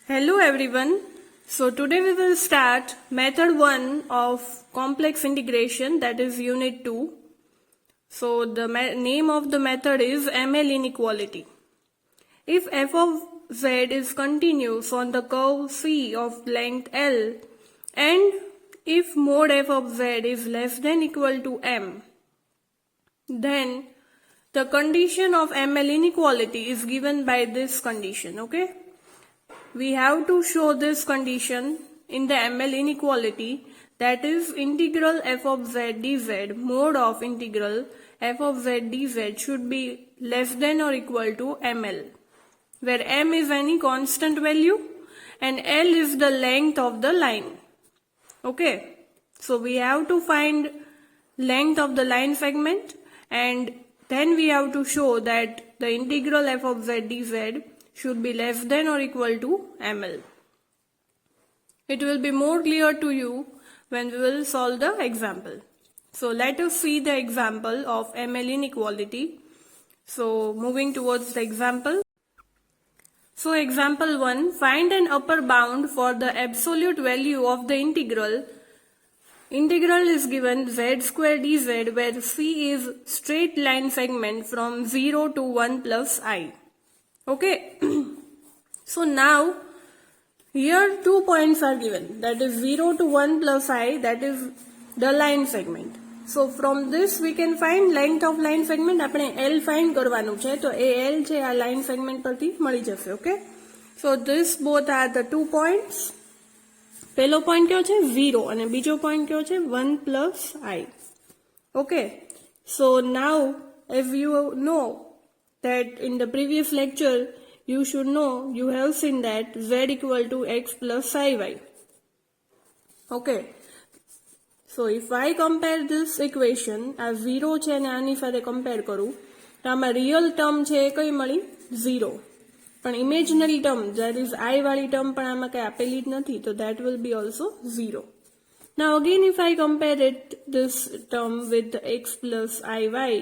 Hello everyone. So today we will start method 1 of complex integration, that is unit 2. So the name of the method is ML inequality. If f of z is continuous on the curve C of length L and if mod f of z is less than equal to m, then the condition of ML inequality is given by this condition, okay? We have to show this condition in the ML inequality, that is integral f of z dz mod of integral f of z dz should be less than or equal to ml, where m is any constant value and l is the length of the line. Okay, so we have to find length of the line segment and then we have to show that the integral f of z dz should be less than or equal to ml. It will be more clear to you when we will solve the example. So let us see the example of ML inequality. So moving towards the example. So example 1, find an upper bound for the absolute value of the integral. Integral is given z square dz where C is straight line segment from 0 to 1 plus I. Okay, so now here 2 points are given, that is 0 to 1 plus I, that is the line segment. So from this we can find length of line segment. આપણે L find કરવાનું છે, તો એ L છે આ line segment પરથી મળી જશે. Okay, so this both are the 2 points. પહેલો point કયો છે 0 અને બીજો point કયો છે 1 plus I. Okay, so now if you know that in the previous lecture you should know, you have seen that z equal to x plus iy. Okay, so if I compare this equation as 0 છે અને આની સાથે compare કરું તો આમાં real term છે એ કઈ મળી 0, પણ imaginary term that is I વાળી term પણ આમાં કઈ આપેલી જ નથી, તો that will be also 0. Now again if I compare it this term with x plus iy,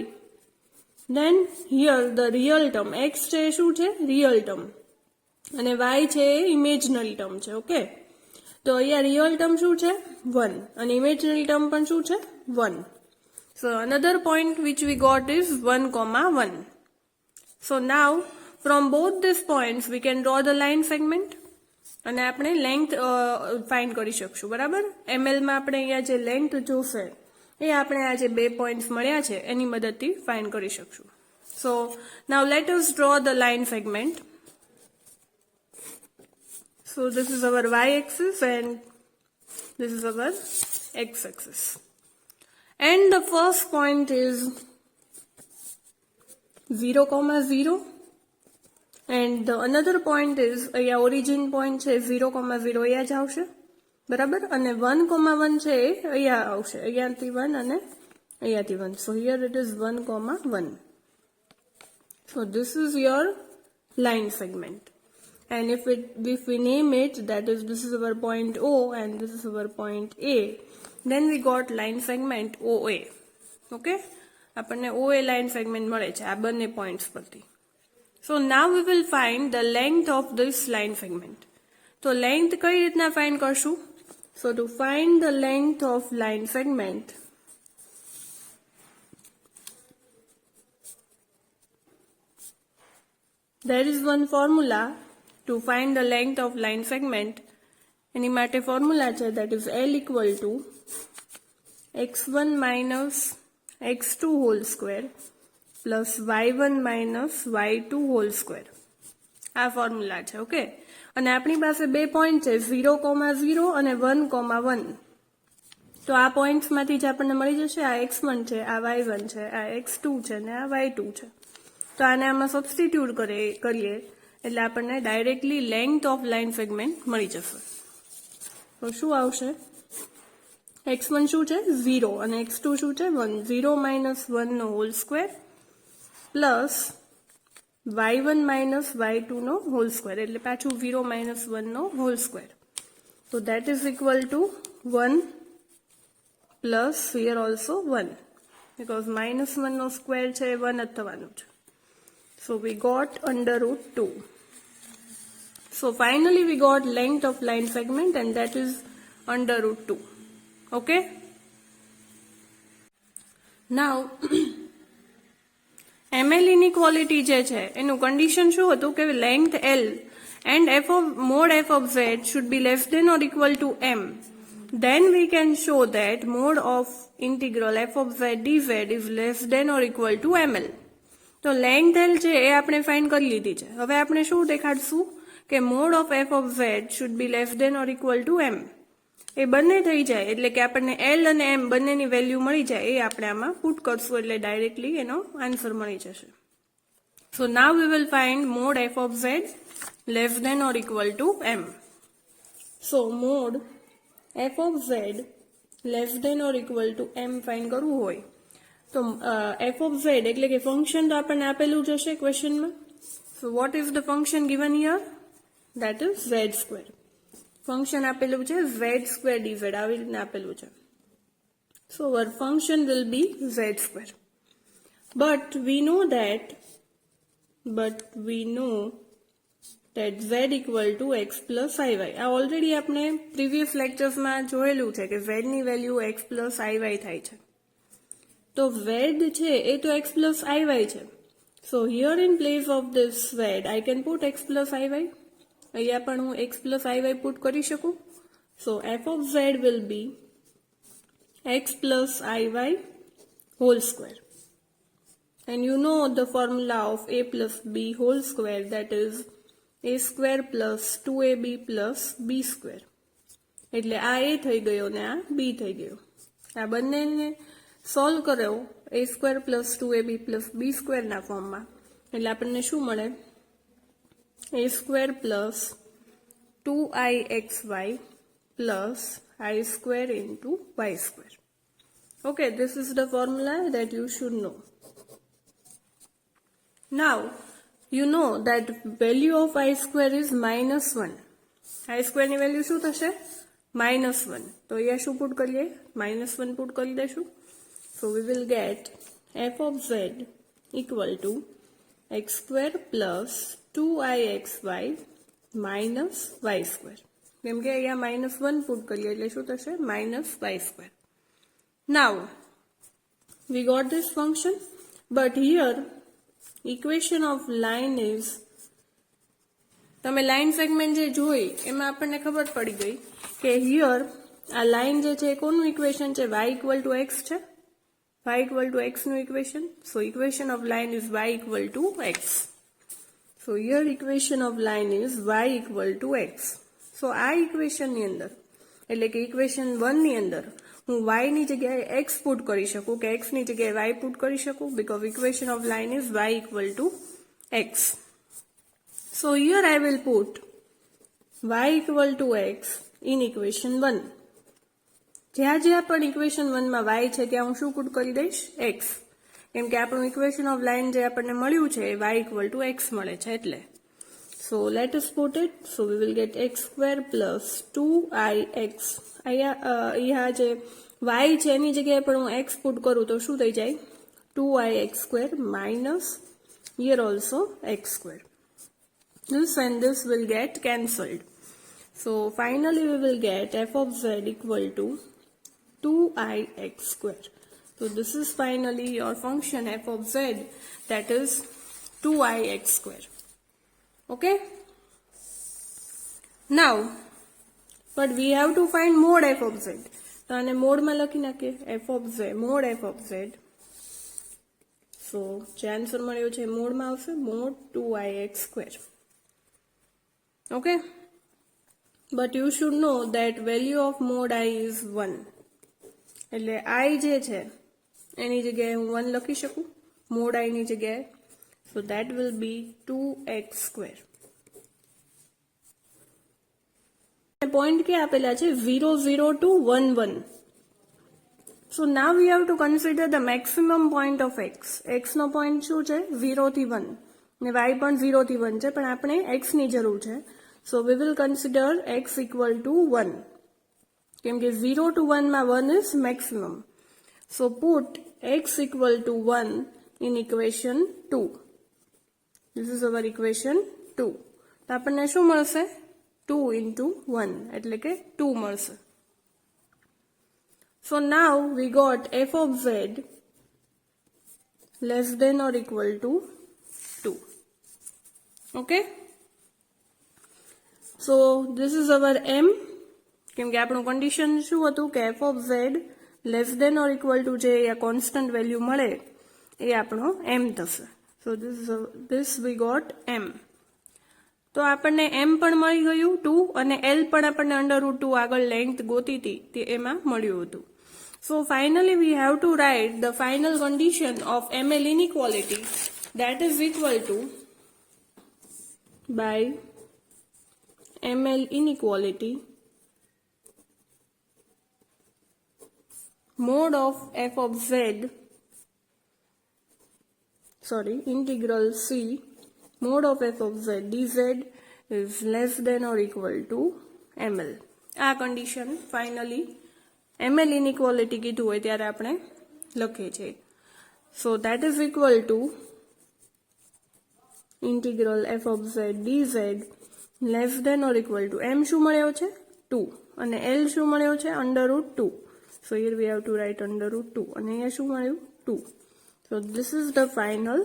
then here the real term x છે શું છે real term અને y છે imaginary term છે. Okay, તો અહીંયા real term શું છે 1 અને imaginary term પણ શું છે 1. So another point which we got is 1,1. So now from both these points we can draw the line segment અને આપણે length find કરી શકશું. બરાબર, ml માં આપણે અહીંયા જે length જોશે એ આપણે આ જે 2 points મળ્યા છે એની મદદથી find કરી શકશું. So now let us draw the line segment. So this is our y-axis and this is our x-axis. And the first point is 0, 0 and the another point is અહીંયા origin point છે 0, 0 અહીંયા જ આવશે. બરાબર, અને 1, 1 છે અહીંયા આવશે, અહીંયાથી 1 અને અહીંયાથી 1. So here it is 1, 1. So this is your line segment. And if we name it, that is this is our point O and this is our point A, then we got line segment OA. Okay, આપણને OA line segment મળે છે આ બંને points પરથી. So now we will find the length of this line segment. તો length કઈ રીતના find કરશું? So to find the length of line segment, there is one formula to find the length of line segment. એની માટે formula છે, that is L equal to x1 minus x2 whole square plus y1 minus y2 whole square. આ formula છે. Okay, અને આપણી પાસે 2 point છે 0, 0 અને 1, 1. તો આ points માંથી જ આપણને મળી જશે, આ x1 છે, આ y1 છે, આ x2 છે અને આ y2 છે. તો આને આમાં સબસ્ટિટ્યુટ કરીએ એટલે આપણને directly length of line segment મળી જશે. તો શું આવશે, x1 શું છે 0 અને x2 શું છે 1, 0 minus 1 નો whole square plus y1 minus y2 નો હોલ સ્ક્વેર, એટલે પાછું 0 minus 1 નો હોલ સ્ક્વેર. તો that is equal to 1 plus here also 1 because minus 1 no square છે 1 જ થવાનું છે. So we got under root 2. So finally we got length of line segment and that is under root 2. Okay. Now ML inequality જે છે એનું condition શું હતું કે length L and mod f of z should be less than or equal to m. Then we can show that mod of integral f of z dz is less than or equal to ml. તો length L છે એ આપણે find કરી લીધી છે. હવે આપણે શું દેખાડશું કે mod of f of z should be less than or equal to m. એ બંને થઈ જાય એટલે કે આપણને L અને M બંનેની વેલ્યુ મળી જાય એ આપણે આમાં પુટ કરશું એટલે ડાયરેક્ટલી એનો આન્સર મળી જશે. So now we will find mod f of z less than or equal to m. So mod f of z less than or equal to m find કરવું હોય તો f of z એટલે કે function તો આપણને આપેલું જ હશે ક્વેશ્ચનમાં. So what is the function given here? That is z square. Function આપેલું છે z square dz આવી રીતના આપેલું છે. So our function will be z square. But we know that z equal to x plus iy. આ already આપણે previous લેક્ચર્સમાં જોયેલું છે કે z ની વેલ્યુ x plus iy થાય છે. તો z છે એ તો x plus iy છે. So here in place of this z I can put x plus iy. અહીંયા પણ હું x plus iy પુટ કરી શકું. So f of z will be x plus iy whole square. And you know the formula of a plus b whole square, that is a square plus 2ab plus b square. એટલે આ a થઈ ગયો ને આ b થઈ ગયો. આ બંનેને સોલ્વ કરો a square plus 2ab plus b square ના ફોર્મમાં એટલે આપણને શું મળે a square plus 2ixy plus I square into y square. Okay, this is the formula that you should know. Now, you know that value of I square is -1. I square ની value શું થશે? -1. તો અહીંયા શું put કરીએ? -1 put કરી દેશું. So we will get f of z equal to x square plus 2ixy minus y square. કેમ કે અહીંયા -1 પુટ કરીએ એટલે શું થશે? -y square. Now, we got this function, but here equation of line is, તમે લાઇન સેગમેન્ટ જે જોઈ એમાં આપણને ખબર પડી ગઈ કે હિયર આ લાઇન જે છે કોનું ઇક્વેશન છે? y equal to x છે. y equal to x નું equation. So equation of line is y equal to x. So here equation of line is y equal to x. So આ equation ની અંદર એટલે કે equation 1 ની અંદર હું y ની જગ્યાએ x પુટ કરી શકું કે x ની જગ્યાએ y પુટ કરી શકું because equation of line is y equal to x. So here I will put y equal to x in equation 1. જ્યાં જ્યાં પણ ઇક્વેશન 1 માં y છે ત્યાં હું શું પુટ કરી દઈશ? x. કેમ કે આપણું ઇક્વેશન ઓફ લાઇન જે આપણને મળ્યું છે એ y equal to x મળે છે એટલે. So let us put it. So we will get x square plus 2ix. અહીંયા જે y છે એની જગ્યાએ પણ હું x પુટ કરું તો શું થઈ જાય? 2ix square minus here also x square. This and this will get cancelled. So finally we will get f of z equal to 2ix square. So this is finally your function f of z, that is 2ix square. Okay. Now, but we have to find mod f of z. તો આને મોડમાં લખી નાખીએ f of z, mod f of z. So જે answer મળ્યો છે મોડમાં આવશે mod 2ix square. Okay. But you should know that value of mod I is 1. એટલે I જે છે એની જગ્યાએ હું 1 લખી શકું mod I ની જગ્યાએ. So that will be 2x square. Point કે આપેલા છે 0, 0 to 1, 1. So now we have to consider the maximum point of x. x no point શું છે? 0 થી 1. ને y પણ 0 થી 1 છે પણ આપણે x ની જરૂર છે. So we will consider x equal to 1. કેમ કે 0 to 1 માં 1 is maximum. So put x equal to 1 in equation 2. This is our equation 2. તો આપણને શું મળશે 2 into 1 એટલે કે 2 મળશે. So now we got f of z less than or equal to 2. Okay. So this is our m. કેમ કે આપણું કન્ડિશન શું હતું કે f of z less than or equal to જે કોન્સ્ટન્ટ વેલ્યુ મળે એ આપણો m થશે. સો this we got m. તો આપણને m પણ મળી ગયું 2 અને l પણ આપણને √2 આગળ લેન્થ ગોતી હતી તે એમાં મળ્યું હતું. So finally we have to write the final condition of ML inequality, that is equal to by ML inequality mod of f of z, integral c mod of f of z dz is less than or equal to ml. આ condition finally ML inequality કીધું હોય ત્યારે આપણે લખીએ છીએ. So that is equal to integral f of z dz less than or equal to m શું મળ્યો છે 2 અને l શું મળ્યો છે √2. So here we have to write √2 અને અહીંયા શું મળ્યું 2. So this is the final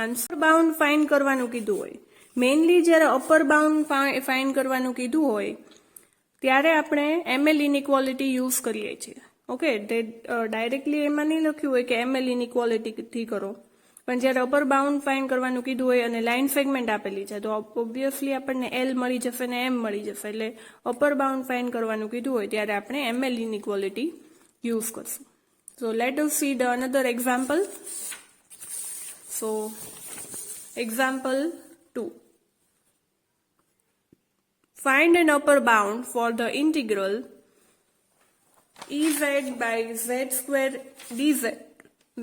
answer. Bound find કરવાનું કીધું હોય, મેઇનલી જ્યારે અપર બાઉન્ડ ફાઇન્ડ કરવાનું કીધું હોય ત્યારે આપણે ML ઇનઇક્વાલિટી યુઝ કરીએ છીએ. ઓકે, તે ડાયરેક્ટલી એમાં નહીં લખ્યું હોય કે ML ઇનઇક્વાલિટીથી કરો, પણ જ્યારે અપર બાઉન્ડ ફાઇન્ડ કરવાનું કીધું હોય અને લાઇન સેગમેન્ટ આપેલી છે તો ઓબ્વિયસલી આપણને L મળી જશે ને M મળી જશે, એટલે અપર બાઉન્ડ ફાઇન્ડ કરવાનું કીધું હોય ત્યારે આપણે ML ઇનઇક્વાલિટી યુઝ કરશું. So let us see the another example. So example 2. Find an upper bound for the integral Ez by z square dz,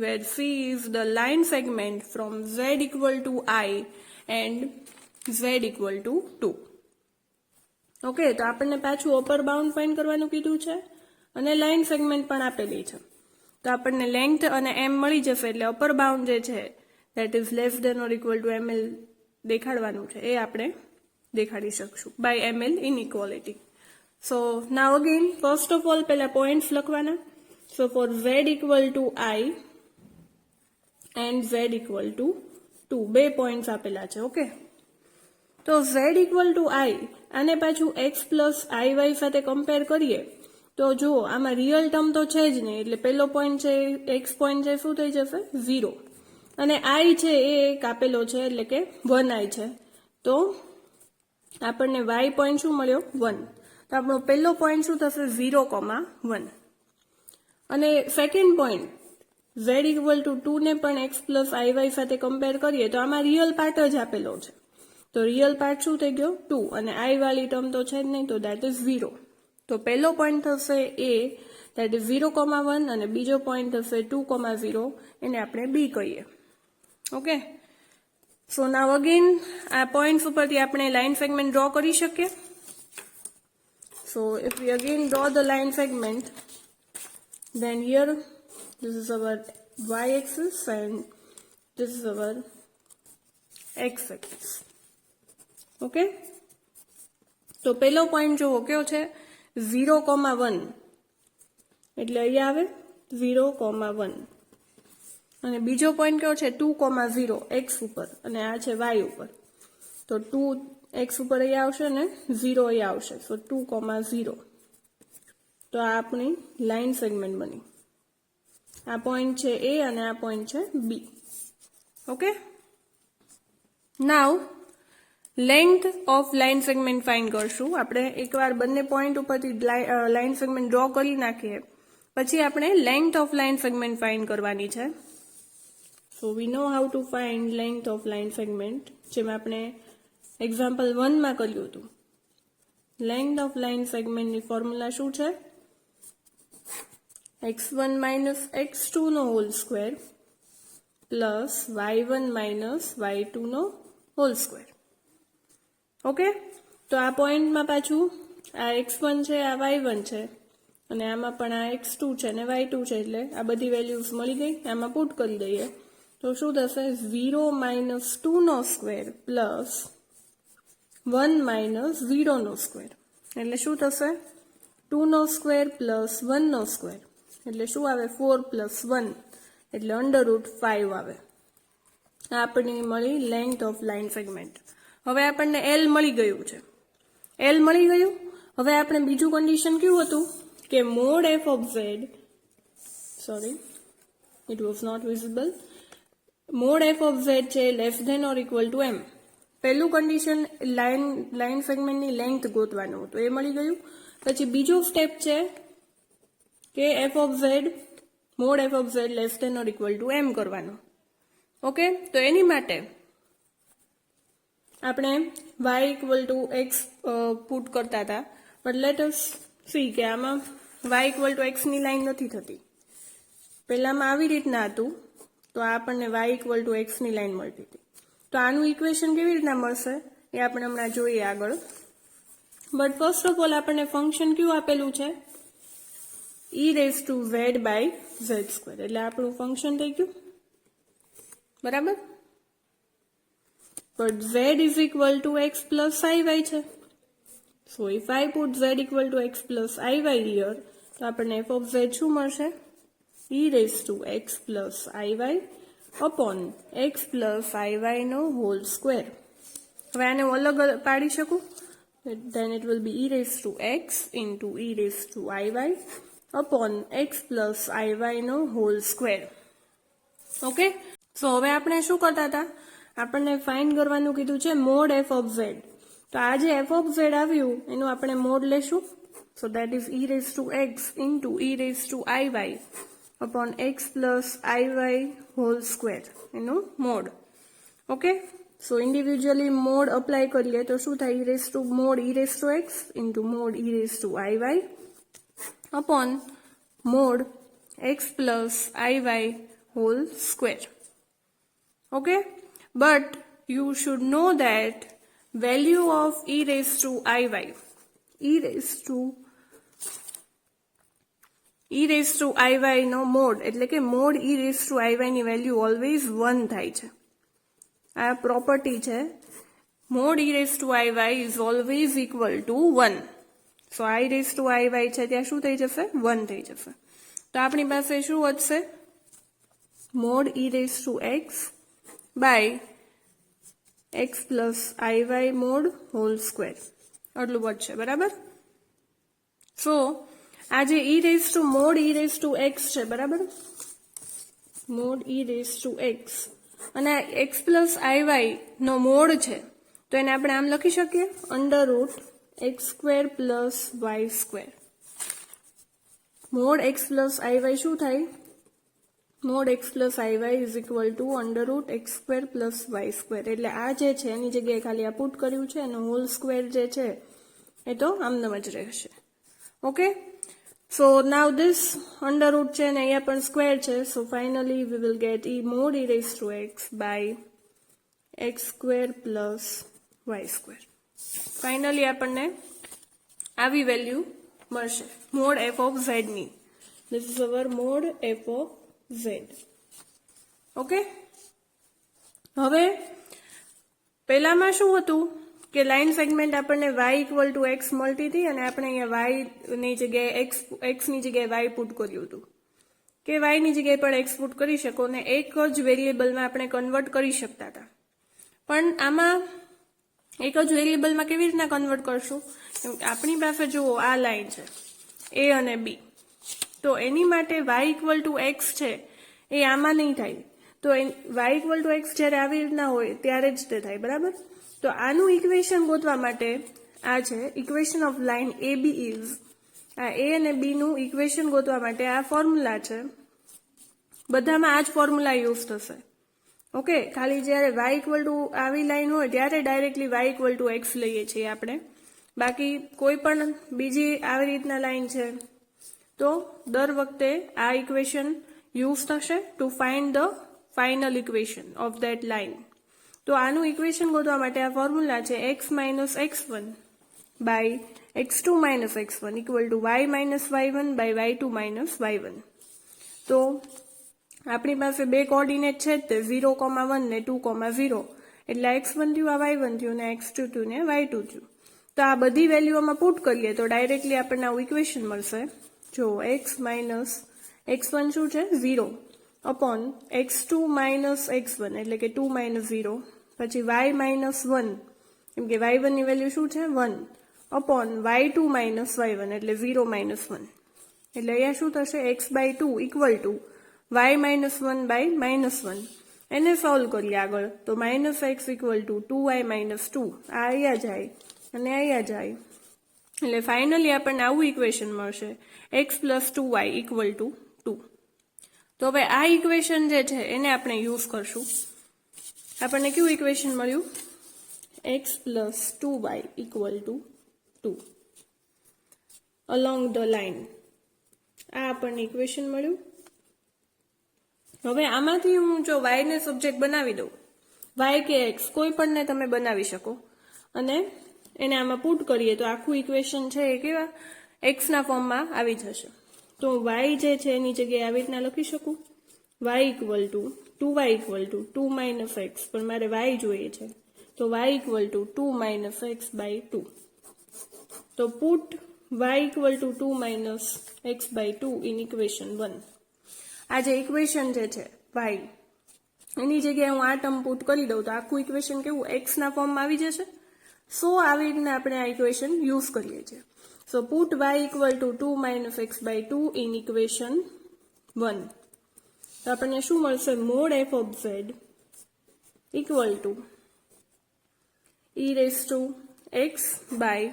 where c is the line segment from z equal to I and z equal to 2. Okay, તો આપણને પાછું upper bound find કરવાનું કીધું છે અને line segment પણ આપેલી છે. તો આપણને લેન્થ અને m મળી જશે, એટલે અપર બાઉન્ડ જે છે that is less than or equal to ml દેખાડવાનું છે એ આપણે દેખાડી શકશું by ML inequality. So now again first of all પહેલા points લખવાના. So for z equal to I and z equal to 2 બે પોઈન્ટ્સ આપેલા છે. ઓકે, તો z equal to I આને પાછું x plus iy સાથે કમ્પેર કરીએ તો જુઓ આમાં રિયલ ટર્મ તો છે જ નહીં, એટલે પહેલો પોઈન્ટ છે x પોઈન્ટ છે શું થઈ જશે 0 અને I છે એ એક આપેલો છે એટલે કે 1i છે, તો આપણને y પોઈન્ટ શું મળ્યો 1. તો આપણો પહેલો પોઈન્ટ શું થશે 0,1 અને second point z equal to 2 ને પણ x plus iy સાથે કમ્પેર કરીએ તો આમાં રિયલ પાર્ટ જ આપેલો છે, તો રિયલ પાર્ટ શું થઈ ગયો 2 અને i વાળી ટર્મ તો છે જ નહીં, તો that is 0. તો પહેલો પોઈન્ટ થશે a, that is 0,1 અને બીજો પોઈન્ટ થશે 2,0, એને આપણે b કહીએ. ઓકે, સો નાવ અગેન આ પોઈન્ટ્સ ઉપરથી આપણે લાઇન સેગમેન્ટ ડ્રો કરી શકીએ. સો if V again draw the line segment, then here this is our y axis and this is our x axis. Okay, તો પહેલો પોઈન્ટ જોવો કયો છે 0,1, એટલે અહીંયા આવે 0,1 અને બીજો પોઈન્ટ કયો છે 2,0 x ઉપર અને આ છે y ઉપર, તો 2 x ઉપર અહીંયા આવશે ને 0 અહીંયા આવશે, સો 2,0. તો આ આપણી લાઇન સેગમેન્ટ બની. આ પોઈન્ટ છે a અને આ પોઈન્ટ છે b. Okay, now length of line segment find કરશું. આપણે એકવાર બંને પોઈન્ટ ઉપરથી લાઇન સેગમેન્ટ ડ્રો કરી નાખીએ પછી આપણે length of line segment find કરવાની છે. So we know how to find length of line segment, જેમ આપણે એક્ઝામ્પલ 1 માં કર્યું હતું. લેન્થ ઓફ લાઇન સેગમેન્ટની ફોર્મ્યુલા શું છે x1 minus x2 નો whole square plus y1 minus y2 નો હોલ સ્ક્વેર. ઓકે, તો આ પોઈન્ટમાં પાછું આ x1 છે આ y1 છે અને આમાં પણ આ x2 છે અને y2 છે, એટલે આ બધી વેલ્યુઝ મળી ગઈ, આમાં પુટ કરી દઈએ તો શું થશે 0 minus 2 નો સ્ક્વેર પ્લસ 1 માઇનસ 0 સ્ક્વેર એટલે શું થશે 2 સ્ક્વેર પ્લસ 1 સ્ક્વેર એટલે શું આવે 4 પ્લસ 1 એટલે √5 આવે. આ આપણને મળી લેન્થ ઓફ લાઇન સેગમેન્ટ. હવે આપણને L મળી ગયું છે. L મળી ગયું. હવે આપણે બીજું કન્ડિશન કેવું હતું કે mod f of z, sorry it was not visible, mod f of z છે less than or equal to m. પહેલું કન્ડિશન લાઇન સેગમેન્ટની લેન્થ ગોતવાનું હતું, એ મળી ગયું. પછી બીજો સ્ટેપ છે કે f of z, mod f of z less than or equal to m કરવાનું. ઓકે, તો એની માટે આપણે y equal to x put કરતા હતા, બટ લેટ અસ સી કે આમાં y ઇક્વલ ટુ x ની લાઈન નથી થતી. પહેલામાં આવી રીતના હતું તો આપણને y ઇક્વલ ટુ x ની લાઈન મળતી હતી. તો આનું ઇક્વેશન કેવી રીતના મળશે એ આપણે હમણાં જોઈએ આગળ. બટ ફર્સ્ટ ઓફ ઓલ આપણને ફંક્શન કયું આપેલું છે e⁻z/z², એટલે આપણું ફંક્શન થઈ ગયું બરાબર. But z is equal to x plus iy છે. સો if I put z equal to x plus iy here, તો આપણને f ઓફ z શું મળશે e⁻x plus iy upon x plus iy નો હોલ સ્ક્વેર. હવે આને હું અલગ પાડી શકું, then it will be e⁻x into e⁻iy upon x plus iy no whole square. Okay, સો હવે આપણે શું કરતા હતા, આપણને ફાઇન્ડ કરવાનું કીધું છે મોડ f ઓફ z. તો આ જે f ઓફ z આવ્યું એનું આપણે મોડ લેશું. So that is e⁻x into e⁻iy upon x plus iy whole square એનું મોડ. ઓકે, સો ઇન્ડિવિજ્યુઅલી મોડ અપ્લાય કરીએ તો શું થાય mode e⁻x into mode e⁻iy upon mode x plus iy whole square. Okay, but you should know that value of e⁻iy નો mod એટલે કે mode e⁻iy ની value always 1 થાય છે. આ પ્રોપર્ટી છે, mode e⁻iy is always equal to 1. So i⁻iy છે ત્યાં શું થઈ જશે 1 થઈ જશે. તો આપણી પાસે શું વધશે mod e⁻x by x plus iy mod whole square આટલું વધશે બરાબર. સો આ જે મોડ e⁻x છે બરાબર, મોડ e⁻x અને x પ્લસ iy નો મોડ છે, તો એને આપણે આમ લખી શકીએ √x² plus y². Mode x plus iy શું થાય, mode x plus iy is equal to √x² plus y². એટલે આ જે છે એની જગ્યાએ ખાલી આ પુટ કર્યું છે અને હોલ સ્ક્વેર જે છે એ તો આમનામ જ રહેશે. Okay, so now this under root છે ને અહીંયા પણ સ્ક્વેર છે. So finally we will get mod e⁻x by x² plus y². Finally આપણને આવી વેલ્યુ મળશે મોડ f ઓફ z ની. This is our mod f of z. Okay, હવે પહેલામાં શું હતું કે લાઇન સેગમેન્ટ આપણને y ઇક્વલ ટુ x મળતી હતી અને આપણે અહીંયા y ની જગ્યાએ x ની જગ્યાએ y પુટ કર્યું હતું કે y ની જગ્યાએ પણ x પુટ કરી શકો અને એક જ વેરિયેબલમાં આપણે કન્વર્ટ કરી શકતા હતા. પણ આમાં એક જ વેરિયેબલમાં કેવી રીતના કન્વર્ટ કરશું, આપણી પાસે જુઓ આ લાઈન છે a અને b, તો એની માટે y ઇક્વલ ટુ x છે એ આમાં નહીં થાય. તો y ઇક્વલ ટુ x જ્યારે આવી રીતના હોય ત્યારે જ તે થાય બરાબર. તો આનું ઇક્વેશન ગોતવા માટે આ છે equation of line AB is, આ a અને b નું ઇક્વેશન ગોતવા માટે આ ફોર્મ્યુલા છે, બધામાં આ જ ફોર્મ્યુલા યુઝ થશે. ઓકે, ખાલી જ્યારે y ઇક્વલ ટુ આવી લાઈન હોય ત્યારે directly y equal to x લઈએ છીએ આપણે. બાકી કોઈ પણ બીજી આવી રીતના લાઈન છે તો દર વખતે આ ઇક્વેશન યુઝ થશે to find the final equation of that line. તો આનું ઇક્વેશન ગોતવા માટે આ ફોર્મ્યુલા છે x minus x1 by x2 minus x1 equal to y minus y1 by y2 minus y1. તો આપણી પાસે બે કોઓર્ડિનેટ છે તે 0,1 ને 2,0. એટલે x1 થયું, આ y1 થયું, ને x2 થયું ને y2 થયું. તો આ બધી વેલ્યુઓમાં પુટ કરીએ તો ડાયરેક્ટલી આપણને આવું ઇક્વેશન મળશે. જો x માઇનસ x1 શું છે 0 અપોન x2 માઇનસ x1 એટલે કે 2 માઇનસ 0, પછી y માઇનસ 1 કેમ કે y1 ની વેલ્યુ શું છે 1 અપોન y2 માઇનસ y1 એટલે 0 માઇનસ 1. એટલે અહીંયા શું થશે x by 2 equal to y minus 1 by minus 1. એને સોલ્વ કરીએ આગળ તો minus x equal to 2y minus 2 આ અહીંયા જાય અને અહીંયા જાય. એટલે ફાઇનલી આપણને આવું ઇક્વેશન મળશે x plus 2y equal to 2. તો હવે આ ઇક્વેશન જે છે એને આપણે યુઝ કરશું. આપણને કેવું ઇક્વેશન મળ્યું x plus 2y equal to 2 along the line. આ આપણને ઇક્વેશન મળ્યું. હવે આમાંથી હું જો y ને સબ્જેક્ટ બનાવી દઉં, y કે x કોઈ પણને તમે બનાવી શકો અને એને આમાં પુટ કરીએ તો આખું ઇક્વેશન છે એ કેવા x ના ફોર્મમાં આવી જશે. તો y જે છે એની જગ્યાએ આવી રીતના લખી શકું y equal to 2y equal to 2 minus x, પણ મારે y જોઈએ છે તો y equal to 2 minus x by 2. તો put y equal to 2 minus x by 2 in equation 1. આ જે ઇક્વેશન જે છે y એની જગ્યાએ હું આ ટર્મ પુટ કરી દઉં તો આખું ઇક્વેશન કેવું x ના ફોર્મમાં આવી જશે. સો આવી રીતના આપણે આ ઇક્વેશન યુઝ કરીએ છીએ. So put y equal to 2 minus x by 2 in equation 1. તો આપણને શું મળશે mod f of z equal to e raise to x by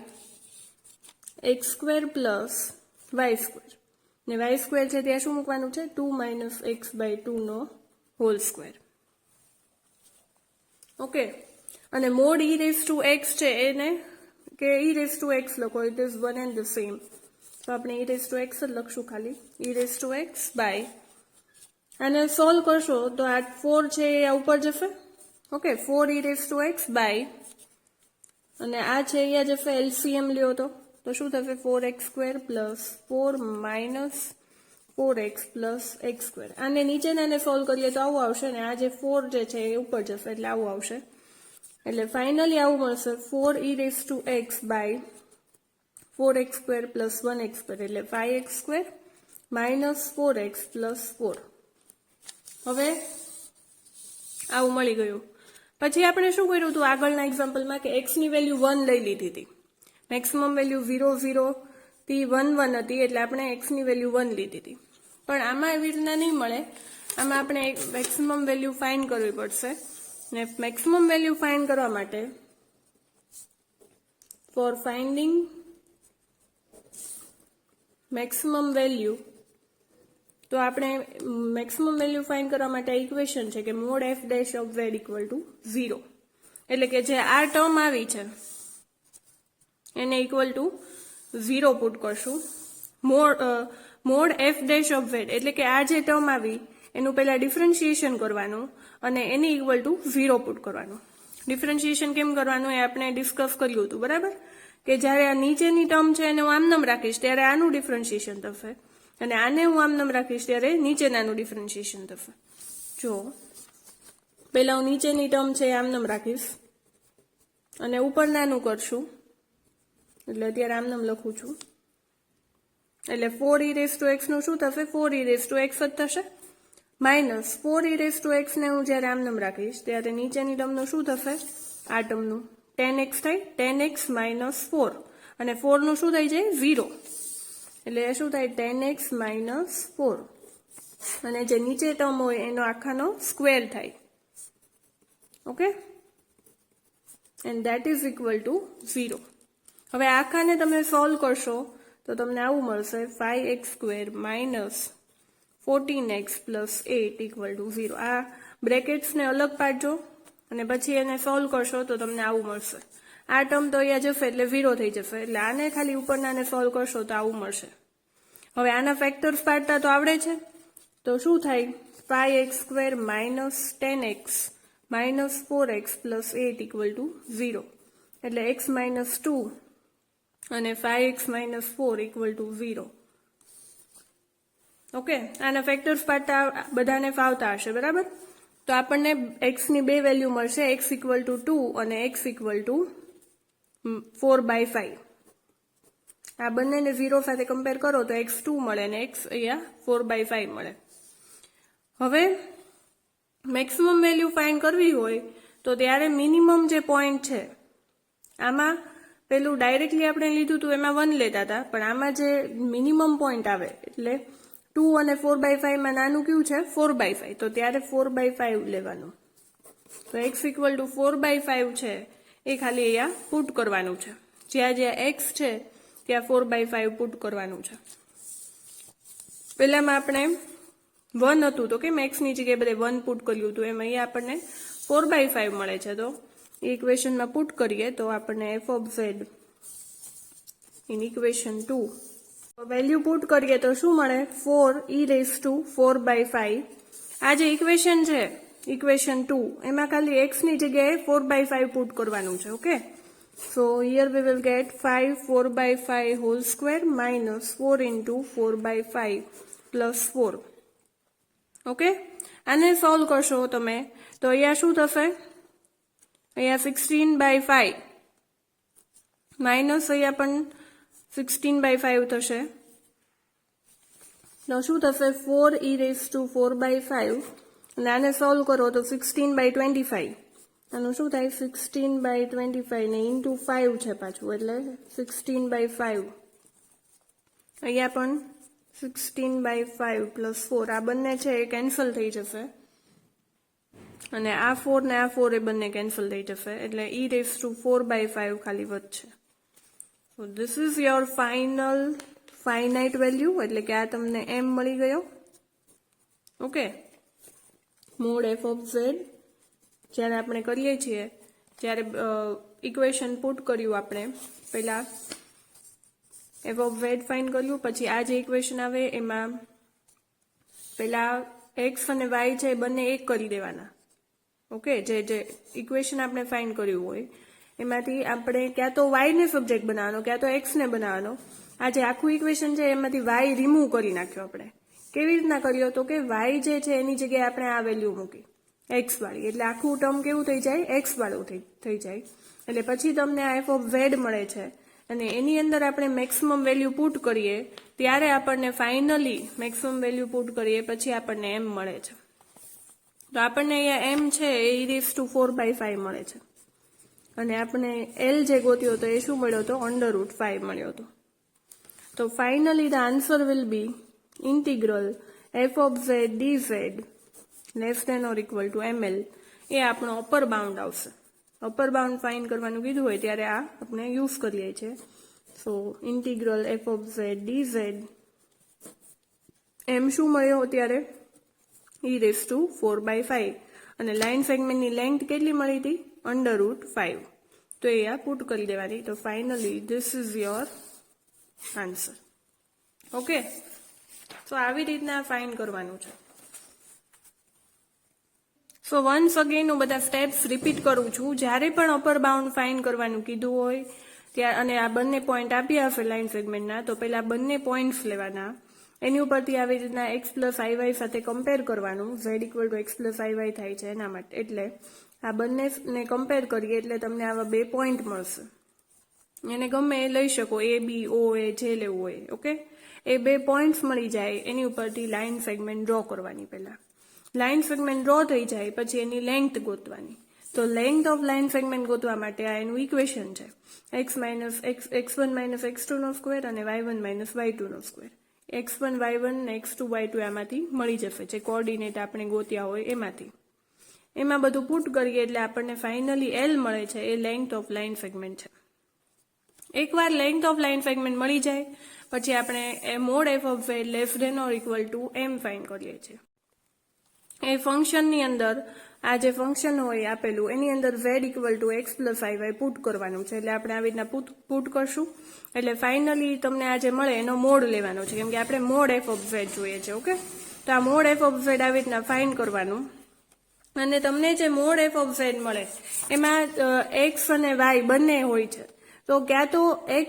x square plus y square, ને y સ્ક્વેર છે ત્યાં શું મૂકવાનું છે 2 માઇનસ એક્સ બાય 2 નો હોલ સ્ક્વેર. ઓકે, અને mod e raise to x છે એને કે e રેઝ ટુ x લખો it is one and the same. તો આપણે e રેઝ ટુ x જ લખશું ખાલી e raise to x by, અને સોલ્વ કરશો તો આ 4 છે એ આ ઉપર જશે. Okay 4 e raise to x by, અને આ છે અહીંયા જશે LCM લ્યો તો શું થશે 4x square plus 4 minus 4x plus x square. આને નીચેનાને સોલ્વ કરીએ તો આવું આવશે ને આ જે 4 જે છે એ ઉપર જશે એટલે આવું આવશે. એટલે ફાઇનલી આવું મળશે 4 e raise to x by 4x square plus 1x square એટલે 5x square minus 4x plus 4. હવે આવું મળી ગયું. પછી આપણે શું કર્યું હતું આગળના એક્ઝામ્પલમાં કે x ની વેલ્યુ 1 લઈ લીધી હતી, મેક્સિમમ વેલ્યુ 0 0 થી 1 1 હતી એટલે આપણે x ની વેલ્યુ 1 લીધી હતી. પણ આમાં એવી રીતના નહીં મળે, આમાં આપણે મેક્સિમમ વેલ્યુ ફાઇન્ડ કરવી પડશે. ને મેક્સિમમ વેલ્યુ ફાઇન્ડ કરવા માટે ફોર ફાઇન્ડિંગ મેક્સિમમ વેલ્યુ, તો આપણે મેક્સિમમ વેલ્યુ ફાઇન્ડ કરવા માટે ઇક્વેશન છે કે mod f dash of z equal two 0. એટલે કે જે આ ટર્મ આવી છે એને ઇક્વલ ટુ 0 પુટ કરશું. Mode f dash of z એટલે કે આ જે ટર્મ આવી એનું પહેલા ડિફરન્શિએશન કરવાનું અને એને ઇક્વલ ટુ 0 પુટ કરવાનું. ડિફરન્શિએશન કેમ કરવાનું એ આપણે ડિસ્કસ કર્યું હતું બરાબર, કે જ્યારે આ નીચેની ટર્મ છે એને હું આમનામ રાખીશ ત્યારે આનું ડિફરન્શિએશન થશે, અને આને હું આમનામ રાખીશ ત્યારે નીચેનાનું ડિફરન્શિએશન થશે. જો પહેલા હું નીચેની ટર્મ છે એ આમનામ રાખીશ અને ઉપરનાનું કરશું, એટલે અત્યારે આમનામ લખું છું. એટલે 4 e રેઝ ટુ x નું શું થશે 4 e રેઝ ટુ x જ થશે, minus 4 e raise to x ને હું જ્યારે આમનામ રાખીશ ત્યારે નીચેની ટર્મનું શું થશે આ ટર્મનું 10x થાય, 10x માઇનસ 4, અને 4 નું શું થઈ જાય 0 એટલે શું થાય 10x માઇનસ 4, અને જે નીચે ટર્મ હોય એનો આખાનો સ્ક્વેર થાય. Okay, and that is equal to 0. હવે આખાને તમે સોલ્વ કરશો તો તમને આવું મળશે 5x square minus 14x plus 8 equal to 0. આ બ્રેકેટ્સને અલગ પાડજો અને પછી એને સોલ્વ કરશો તો તમને આવું મળશે. આ ટર્મ તો અહીંયા જશે એટલે 0 થઈ જશે, એટલે આને ખાલી ઉપરનાને સોલ્વ કરશો તો આવું મળશે. હવે આના ફેક્ટર્સ પાડતા તો આવડે છે, તો શું થાય 5x square minus 10x minus 4x plus 8 equal to 0, એટલે x માઇનસ 2 અને 5x minus 4 equal to 0. Okay, આના ફેક્ટર્સ પાડતા બધાને ફાવતા હશે બરાબર. તો આપણને x ની બે વેલ્યુ મળશે, x ઇક્વલ ટુ 2 અને x ઇક્વલ ટુ 4/5. આ બંનેને 0 સાથે કમ્પેર કરો તો x 2 મળે અને x અહીંયા 4/5 મળે. હવે મેક્સિમમ વેલ્યુ ફાઇન્ડ કરવી હોય તો ત્યારે મિનિમમ જે પોઈન્ટ છે, આમાં પેલું ડાયરેક્ટલી આપણે લીધું હતું એમાં 1 લેતા હતા, પણ આમાં જે મિનિમમ પોઈન્ટ આવે એટલે 2 અને 4/5 માં નાનું કયું છે 4/5, તો ત્યારે 4/5 લેવાનું. તો x ઇક્વલ ટુ 4/5 છે એ ખાલી અહીંયા પુટ કરવાનું છે. જ્યાં જ્યાં x છે ત્યાં 4/5 પુટ કરવાનું છે. પહેલામાં આપણે 1 હતું તો કેમ x ની જગ્યાએ બધે 1 પુટ કર્યું હતું, એમ અહીંયા આપણને 4/5 મળે છે. તો ઇક્વેશનમાં પુટ કરીએ તો આપણને f of z in equation 2 value put કરીએ તો શું મળે 4e⁴/5. આ જે ઇક્વેશન છે ઇક્વેશન 2 એમાં ખાલી x ની જગ્યાએ 4/5 પુટ કરવાનું છે. Okay, so here we will gate 5 4/5 whole square minus 4 into 4/5 plus 4. Okay, આને સોલ્વ કરશો તમે તો અહીંયા શું થશે, અહીંયા 16/5 માઇનસ અહીંયા પણ 16/5 થશે. તો શું થશે 4e⁴/5 અને આને સોલ્વ કરો તો 16/25. આનું શું થાય 16/25 ને ઇન્ટુ 5 છે પાછું એટલે 16/5. અહીંયા પણ 16/5 પ્લસ 4 આ બંને છે એ કેન્સલ થઈ જશે અને આ 4 ને આ 4 એ બંને કેન્સલ થઈ જશે એટલે e⁴/5 ખાલી વધશે. So this is your final finite value, એટલે કે આ તમને m મળી ગયો. Okay, mode f of z જ્યારે આપણે કરીએ છીએ ત્યારે ઇક્વેશન પુટ કર્યું આપણે, પહેલા f of z ફાઇન્ડ કર્યું, પછી આ જે ઇક્વેશન આવે એમાં પહેલા x અને y છે એ બંને એક કરી દેવાના. ઓકે, જે ઇક્વેશન આપણે ફાઇન્ડ કર્યું હોય એમાંથી આપણે ક્યાં તો y ને સબ્જેક્ટ બનાવવાનો ક્યાં તો x ને બનાવવાનો. આ જે આખું ઇક્વેશન છે એમાંથી y રિમૂવ કરી નાખ્યો આપણે. કેવી રીતના કર્યો તો કે y જે છે એની જગ્યાએ આપણે આ વેલ્યુ મૂકી x વાળી, એટલે આખું ટર્મ કેવું થઈ જાય x વાળું થઈ જાય. એટલે પછી તમને આ f of z મળે છે અને એની અંદર આપણે મેક્સિમમ વેલ્યુ પુટ કરીએ ત્યારે આપણને ફાઇનલી મેક્સિમમ વેલ્યુ પુટ કરીએ પછી આપણને m મળે છે. તો આપણને અહીંયા m છે એ e⁴/5 મળે છે અને આપણે l જે ગોત્યો હતો એ શું મળ્યો હતો √5 મળ્યો હતો. તો finally the answer will be integral f of z dz less than or equal to ml. એ આપણો અપર બાઉન્ડ આવશે. અપર બાઉન્ડ ફાઇન્ડ કરવાનું કીધું હોય ત્યારે આ આપણે યુઝ કરીએ છીએ. So integral f of z dz m શું મળ્યો અત્યારે e⁴/5 અને લાઇન સેગમેન્ટની લેન્થ કેટલી મળી હતી √5. તો એ આ પુટ કરી દેવાની. તો finally this is your answer. Okay, તો આવી રીતના ફાઇન્ડ કરવાનું છે. સો વન્સ અગેન હું બધા સ્ટેપ્સ રિપીટ કરું છું. જ્યારે પણ અપર બાઉન્ડ ફાઇન્ડ કરવાનું કીધું હોય ત્યાં અને આ બંને પોઈન્ટ આપ્યા હશે લાઇન સેગમેન્ટના, તો પહેલા બંને પોઈન્ટ્સ લેવાના, એની ઉપરથી આવી રીતના x + iy સાથે કમ્પેર કરવાનું. z = x + iy થાય છે એના માટે, એટલે આ બંનેને કમ્પેર કરીએ એટલે તમને આવા બે પોઈન્ટ મળશે. એને ગમે એ લઈ શકો, a b o a જે લેવું હોય. ઓકે, એ બે પોઈન્ટ્સ મળી જાય એની ઉપરથી લાઇન સેગમેન્ટ ડ્રો કરવાની. પહેલા લાઇન સેગમેન્ટ ડ્રો થઈ જાય પછી એની લેન્થ ગોતવાની. તો લેન્થ ઓફ લાઇન સેગમેન્ટ ગોતવા માટે આ એનું ઇક્વેશન છે x1 - x2² અને y1 - y2². x1 y1 ને x2 y2 આમાંથી મળી જશે, જે કોઓર્ડિનેટ આપણે ગોત્યા હોય એમાંથી. એમાં બધું પુટ કરીએ એટલે આપણને ફાઇનલી l મળે છે, એ લેન્થ ઓફ લાઇન સેગમેન્ટ છે. એકવાર લેન્થ ઓફ લાઇન સેગમેન્ટ મળી જાય પછી આપણે mod f of z less than or equal to m find કરીએ છીએ. એ ફંક્શનની અંદર આ જે ફંક્શન હોય આપેલું એની અંદર z = x + iy પુટ કરવાનું છે. એટલે આપણે આવી રીતના પુટ કરશું એટલે ફાઇનલી તમને આ જે મળે એનો મોડ લેવાનો છે, કેમ કે આપણે મોડ f of z જોઈએ છે. ઓકે, તો આ મોડ f of z આવી રીતના ફાઇન્ડ કરવાનું અને તમને જે મોડ f of z મળે એમાં x અને y બંને હોય છે. તો ક્યાં તો x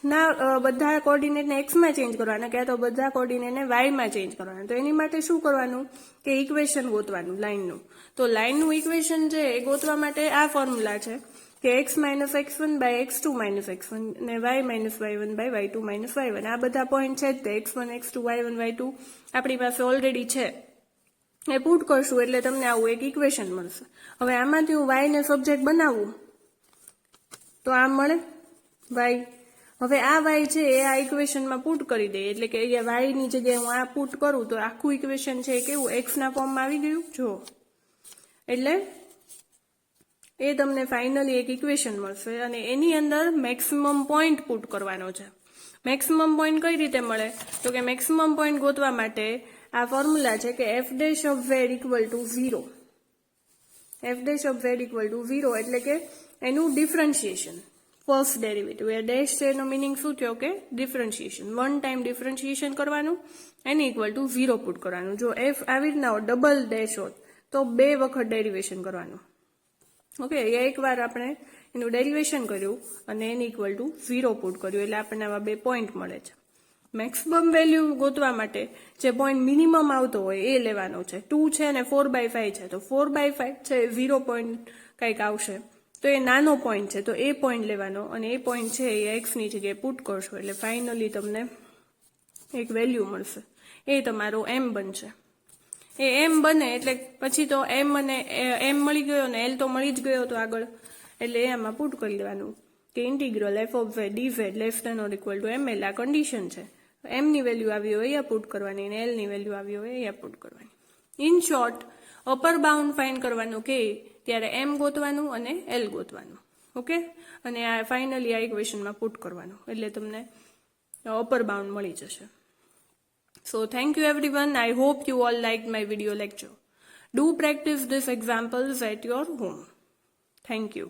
ના બધા કોઓર્ડિનેટને એક્સમાં ચેન્જ કરવાના ક્યાં તો બધા કોઓર્ડિનેટને વાયમાં ચેન્જ કરવાના. તો એની માટે શું કરવાનું કે ઇક્વેશન ગોતવાનું લાઇનનું. તો લાઇનનું ઇક્વેશન છે એ ગોતવા માટે આ ફોર્મ્યુલા છે કે x minus x1 by x2 minus x1 ને y minus y1 by y2 minus y1. આ બધા પોઈન્ટ છે જ તે x1 x2 y1 y2 આપણી પાસે ઓલરેડી છે. એ પુટ કરશું એટલે તમને આવું એક ઇક્વેશન મળશે. હવે આમાંથી હું y ને સબ્જેક્ટ બનાવું તો આ મળે y. હવે આ y છે એ આ ઇક્વેશનમાં પુટ કરી દઈએ એટલે કે અહીંયા y ની જગ્યાએ હું આ પુટ કરું તો આખું ઇક્વેશન છે એ કેવું x ના ફોર્મમાં આવી ગયું જો. એટલે એ તમને ફાઇનલી એક ઇક્વેશન મળશે અને એની અંદર મેક્સિમમ પોઈન્ટ પુટ કરવાનો છે. મેક્સિમમ પોઈન્ટ કઈ રીતે મળે તો કે મેક્સિમમ પોઈન્ટ ગોતવા માટે આ ફોર્મ્યુલા છે કે f dash of z equal two 0. f dash of z equal two 0 એટલે કે એનું ડિફરન્શિએશન ફર્સ્ટ ડેરિવેટિવ. એ ડેશ છે એનો મિનિંગ શું થયો કે ડિફરન્શિએશન. 1 ટાઈમ ડિફરન્શિએશન કરવાનું એની ઇક્વલ ટુ 0 પુટ કરવાનું. જો f આવી રીતના હોત ડબલ ડેશ હોત તો 2 વખત ડેરિવેશન કરવાનું. ઓકે, એકવાર આપણે એનું ડેરિવેશન કર્યું અને એની ઇક્વલ ટુ 0 પુટ કર્યું એટલે આપણને આવા 2 પોઈન્ટ મળે છે. મેક્સિમમ વેલ્યુ ગોતવા માટે જે પોઈન્ટ મિનિમમ આવતો હોય એ લેવાનો છે. 2 છે અને 4/5 છે તો 4/5 છે 0 પોઈન્ટ કંઈક આવશે તો એ નાનો પોઈન્ટ છે તો એ પોઈન્ટ લેવાનો અને એ પોઈન્ટ છે એ x ની જગ્યાએ પુટ કરશો એટલે ફાઇનલી તમને એક વેલ્યુ મળશે. એ તમારો m બનશે. એ m બને એટલે પછી તો m અને m મળી ગયો ને l તો મળી જ ગયો તો આગળ એટલે આમાં પુટ કરી દેવાનું કે integral f of z dz less than or equal to ml. આ કન્ડિશન છે. m ની વેલ્યુ આવી હોય અહીંયા પુટ કરવાની અને l ની વેલ્યુ આવી હોય અહીંયા પુટ કરવાની. In short upper bound find કરવાનું કે ત્યારે m ગોતવાનું અને l ગોતવાનું. ઓકે, અને આ ફાઇનલી આ ઇક્વેશનમાં પુટ કરવાનું એટલે તમને અપર બાઉન્ડ મળી જશે. So thank you everyone. I hope you all liked my video lecture. Do practice these examples at your home. Thank you.